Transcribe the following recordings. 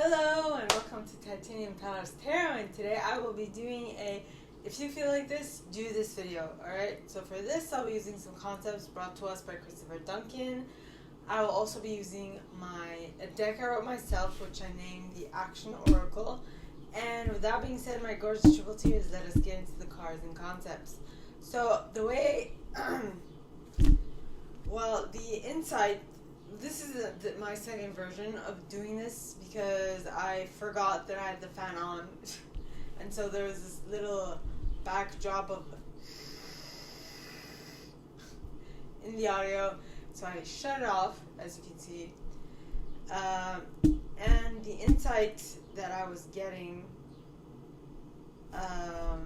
Hello and welcome to titaniumtalarstarot, and today I will be doing a if you feel like this, do this video, alright? So for this I'll be using some concepts brought to us by Chris Duncan. I will also be using a deck I wrote myself, which I named the Action Oracle. And with that being said, my gorgeous triple T is let us get into the cards and concepts. So the way, the insight, this is my second version of doing this because I forgot that I had the fan on. And so there was this little backdrop of in the audio. So I shut it off, as you can see. And the insight that I was getting, what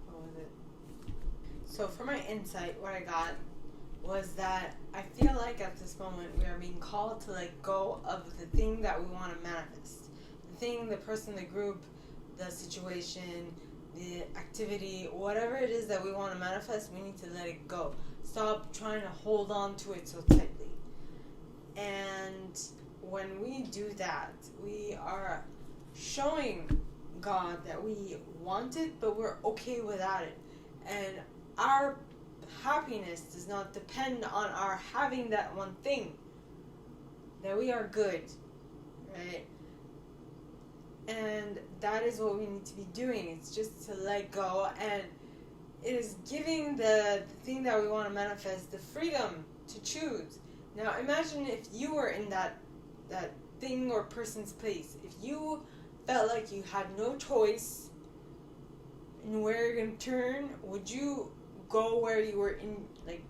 was it? So for my insight, what I got was that I feel like at this moment we are being called to let go of the thing that we want to manifest. The thing, the person, the group, the situation, the activity, whatever it is that we want to manifest, we need to let it go. Stop trying to hold on to it so tightly. And when we do that, we are showing God that we want it, but we're okay without it. And our happiness does not depend on our having that one thing. That we are good, right? And that is what we need to be doing. It's just to let go, and it is giving the thing that we want to manifest the freedom to choose. Now imagine if you were in that thing or person's place. If you felt like you had no choice in where you're going to turn, would you go where you were in, like,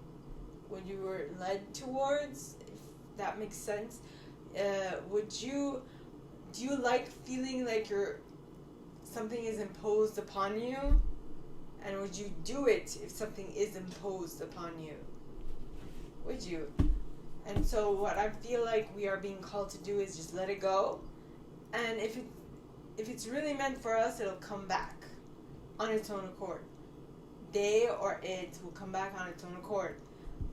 what you were led towards, if that makes sense? Do you like feeling like something is imposed upon you? And would you do it if something is imposed upon you? Would you? And so what I feel like we are being called to do is just let it go. And if it's really meant for us, it'll come back on its own accord. They or it will come back on its own accord.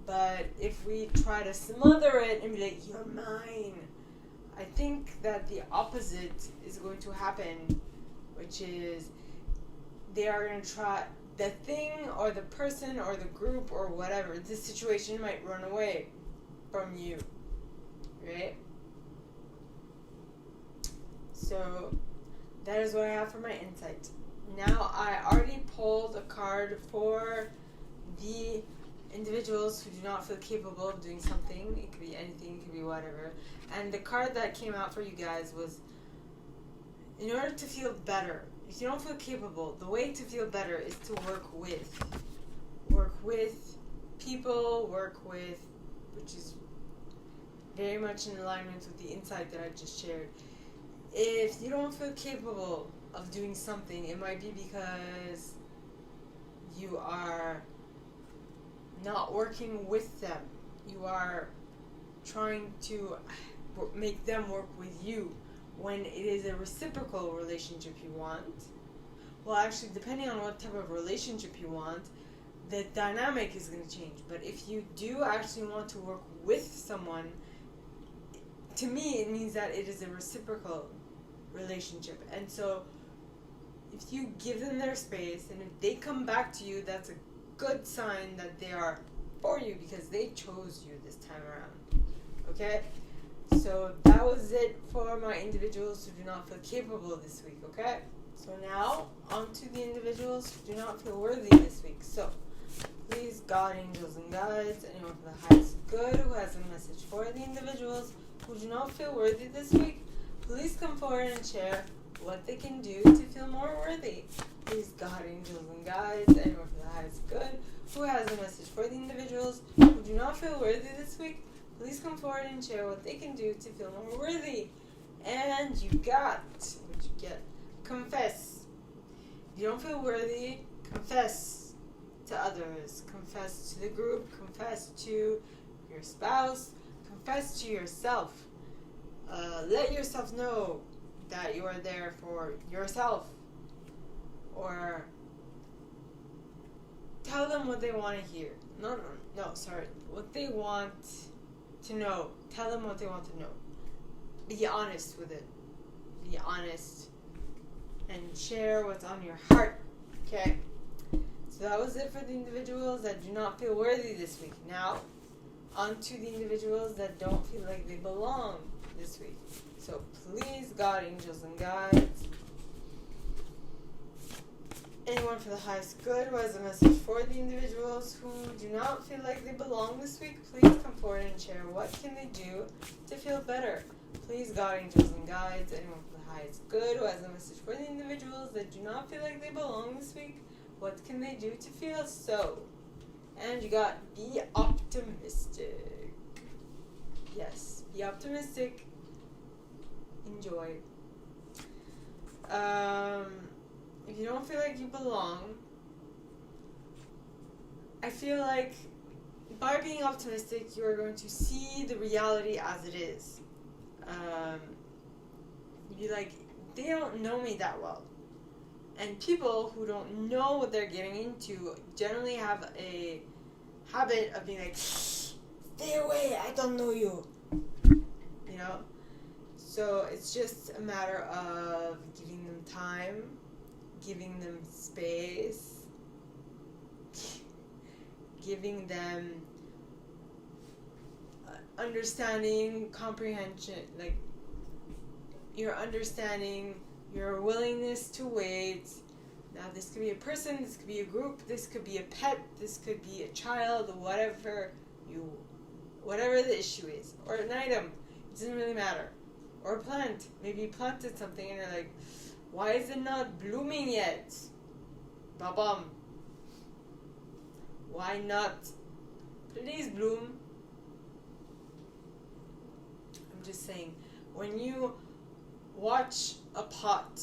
But if we try to smother it and be like, you're mine, I think that the opposite is going to happen, which is they are going to try, the thing or the person or the group or whatever, the situation might run away from you, right? So that is what I have for my insight. Now I already pulled a card for the individuals who do not feel capable of doing something. It could be anything, it could be whatever. And the card that came out for you guys was, in order to feel better, if you don't feel capable, the way to feel better is to work with people, which is very much in alignment with the insight that I just shared. If you don't feel capable of doing something, it might be because you are not working with them. You are trying to make them work with you when it is a reciprocal relationship you want. Well, actually, depending on what type of relationship you want, the dynamic is going to change. But if you do actually want to work with someone, to me it means that it is a reciprocal relationship. And so if you give them their space, and if they come back to you, that's a good sign that they are for you because they chose you this time around. Okay? So that was it for my individuals who do not feel capable this week, okay? So now, on to the individuals who do not feel worthy this week. So, please, God, angels, and guides, anyone from the highest good who has a message for the individuals who do not feel worthy this week, please come forward and share what they can do to feel more worthy. Please, God, angels, and guides, anyone from the highest good who has a message for the individuals who do not feel worthy this week, please come forward and share what they can do to feel more worthy. And you got what you get. Confess. If you don't feel worthy, confess to others. Confess to the group. Confess to your spouse. Confess to yourself. Let yourself know that you are there for yourself. Or tell them what they want to hear. What they want to know Tell them what they want to know. Be honest with it. Be honest. And share what's on your heart. Okay? So that was it for the individuals that do not feel worthy this week. Now, on to the individuals that don't feel like they belong this week. So please, God, angels, and guides, anyone for the highest good who has a message for the individuals who do not feel like they belong this week, please come forward and share what can they do to feel better. Please, God, angels, and guides, anyone for the highest good who has a message for the individuals that do not feel like they belong this week, what can they do to feel so? And you got be optimistic. Yes, be optimistic. Enjoy. If you don't feel like you belong, I feel like by being optimistic, you are going to see the reality as it is. You'd be like, they don't know me that well. And people who don't know what they're getting into generally have a habit of being like, stay away, I don't know you. You know? So it's just a matter of giving them time, giving them space, giving them understanding, comprehension, like your understanding, your willingness to wait. Now this could be a person, this could be a group, this could be a pet, this could be a child, whatever the issue is, or an item, it doesn't really matter. Or a plant, maybe you planted something and you're like, why is it not blooming yet? Ba-bum. Why not? Please bloom. I'm just saying, when you watch a pot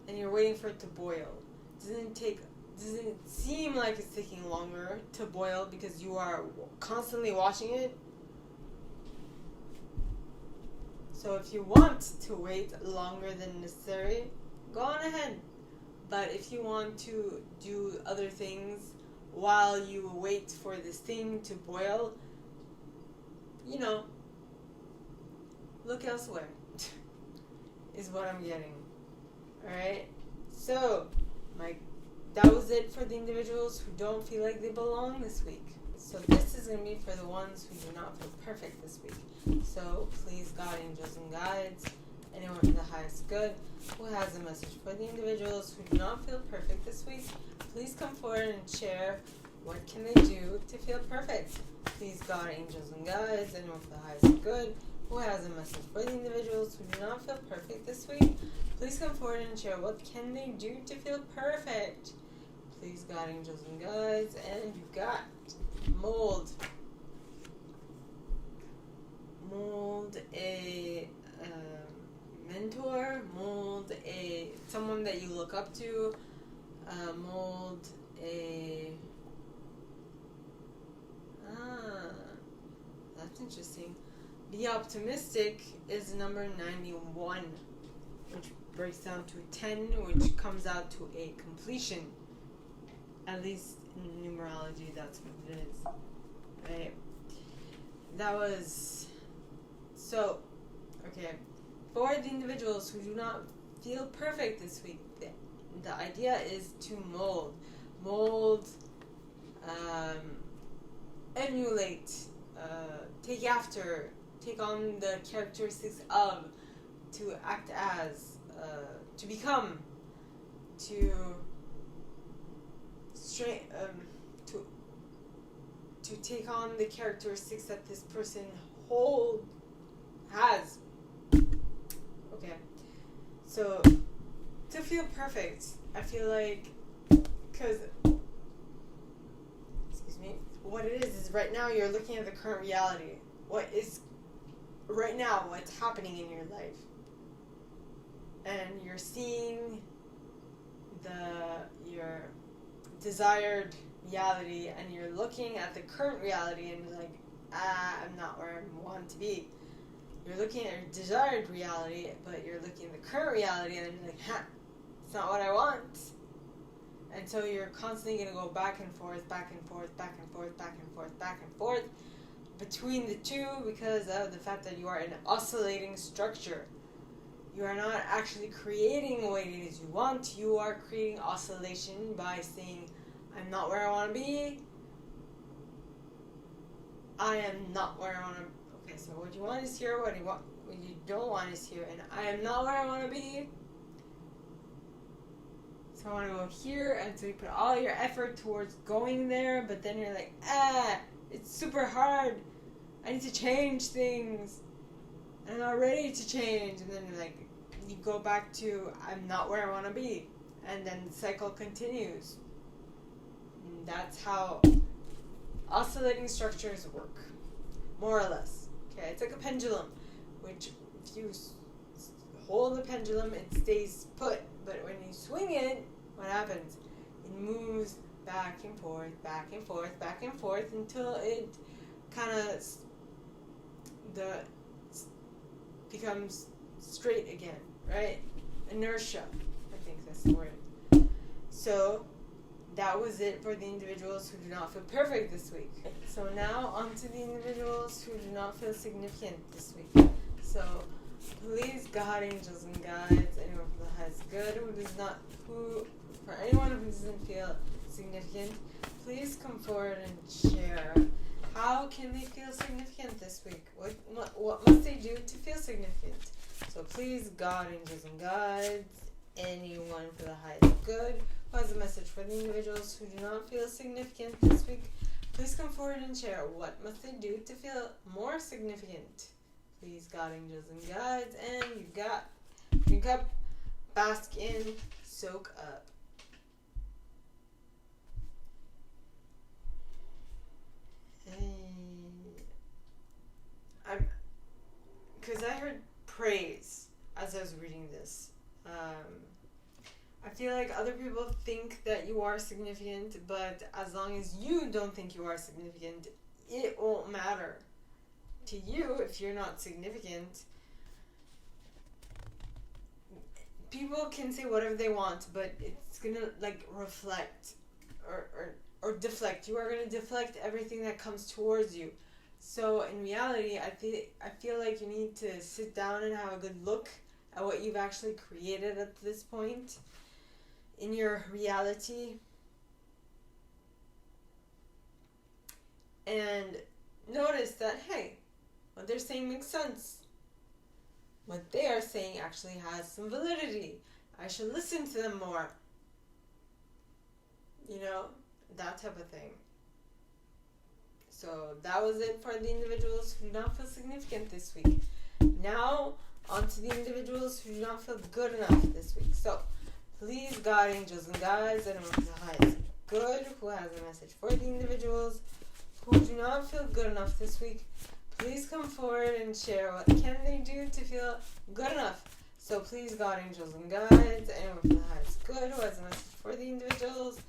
and you're waiting for it to boil, doesn't it seem like it's taking longer to boil because you are constantly watching it? So if you want to wait longer than necessary, go on ahead. But if you want to do other things while you wait for this thing to boil, look elsewhere. Is what I'm getting. Alright? So, that was it for the individuals who don't feel like they belong this week. So this is going to be for the ones who do not feel perfect this week. So please, God, angels, and guides, anyone for the highest good who has a message for the individuals who do not feel perfect this week, please come forward and share what can they do to feel perfect. Please, God, angels, and guides, anyone for the highest good who has a message for the individuals who do not feel perfect this week, please come forward and share what can they do to feel perfect. Please, God, angels, and guides, and you've got mold a mentor, mold a someone that you look up to, mold a that's interesting. Be optimistic is number 91, which breaks down to 10, which comes out to a completion. At least in numerology, that's what it is. Right? That was... So, okay. For the individuals who do not feel perfect this week, the idea is to mold, emulate, take after, take on the characteristics of, to act as, to become, to take on the characteristics that this person has. Okay. So, to feel perfect, I feel like, because, what it is right now you're looking at the current reality. What is, right now, what's happening in your life. And you're seeing your desired reality, and you're looking at the current reality and you're like, I'm not where I want to be. You're looking at your desired reality, but you're looking at the current reality and you're like, it's not what I want. And so you're constantly going to go back and forth, back and forth, back and forth, back and forth, back and forth. between the two because of the fact that you are an oscillating structure. You are not actually creating what it is you want. You are creating oscillation by saying, I'm not where I want to be. I am not where I want to be. Okay, so what you want is here, what you don't want is here, and I am not where I want to be. So I want to go here, and so you put all your effort towards going there, but then you're like, it's super hard. I need to change things. I'm not ready to change. And then you go back to, I'm not where I want to be. And then the cycle continues. And that's how oscillating structures work, more or less. Okay, it's like a pendulum, which if you hold the pendulum, it stays put. But when you swing it, what happens? It moves back and forth, back and forth, back and forth until it kind of becomes straight again, right? Inertia, I think that's the word. So that was it for the individuals who do not feel perfect this week. So now on to the individuals who do not feel significant this week. So please, God, angels, and guides, anyone who has good, for anyone who doesn't feel significant, please come forward and share. How can they feel significant this week? What must they do to feel significant? So please, God, angels, and guides, anyone for the highest good who has a message for the individuals who do not feel significant this week, please come forward and share. What must they do to feel more significant? Please, God, angels, and guides, and you got drink up, bask in, soak up. Because I heard praise as I was reading this. I feel like other people think that you are significant, but as long as you don't think you are significant, it won't matter to you if you're not significant. People can say whatever they want, but it's gonna reflect or deflect. You are gonna deflect everything that comes towards you. So in reality, I feel like you need to sit down and have a good look at what you've actually created at this point in your reality, and notice that, hey, what they're saying makes sense. What they are saying actually has some validity. I should listen to them more. That type of thing. So that was it for the individuals who do not feel significant this week. Now, on to the individuals who do not feel good enough this week. So, please, God, angels, and guides, anyone who has good, who has a message for the individuals who do not feel good enough this week, please come forward and share what can they do to feel good enough. So please, God, angels, and guides, anyone who has good, who has a message for the individuals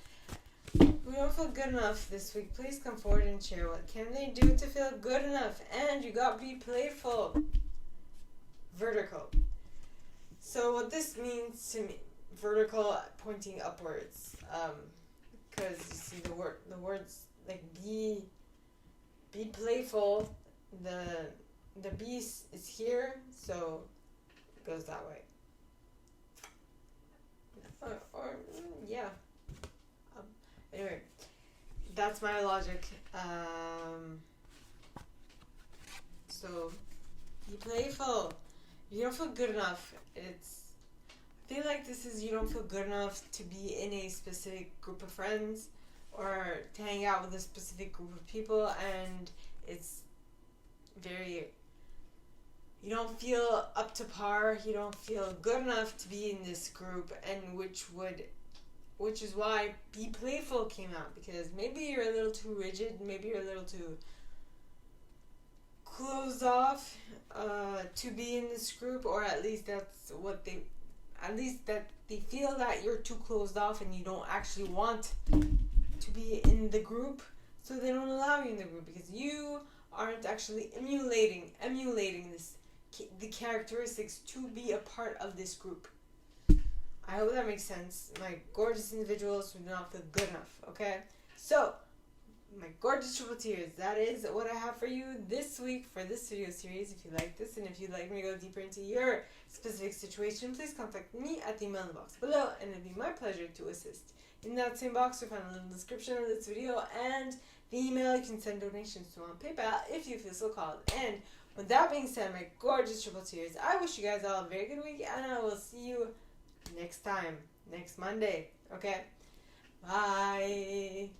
who don't feel good enough this week, please come forward and share what can they do to feel good enough. And you got to be playful. Vertical. So what this means to me, vertical pointing upwards, because you see the words like be playful, the B is here, so it goes that way. Yeah. Anyway, that's my logic. So be playful. You don't feel good enough. I feel like this is, you don't feel good enough to be in a specific group of friends or to hang out with a specific group of people, and it's you don't feel up to par, you don't feel good enough to be in this group, and which is why be playful came out, because maybe you're a little too rigid, maybe you're a little too closed off to be in this group, or at least that's what they feel that you're too closed off and you don't actually want to be in the group, so they don't allow you in the group because you aren't actually emulating the characteristics to be a part of this group. I hope that makes sense, my gorgeous individuals who do not feel good enough, okay? So, my gorgeous triple tears, that is what I have for you this week for this video series. If you like this and if you'd like me to go deeper into your specific situation, please contact me at the email in the box below, and it'd be my pleasure to assist. In that same box, you'll find a little description of this video and the email you can send donations to on PayPal if you feel so called. And with that being said, my gorgeous triple tears, I wish you guys all a very good week, and I will see you next time, next Monday. Okay? Bye.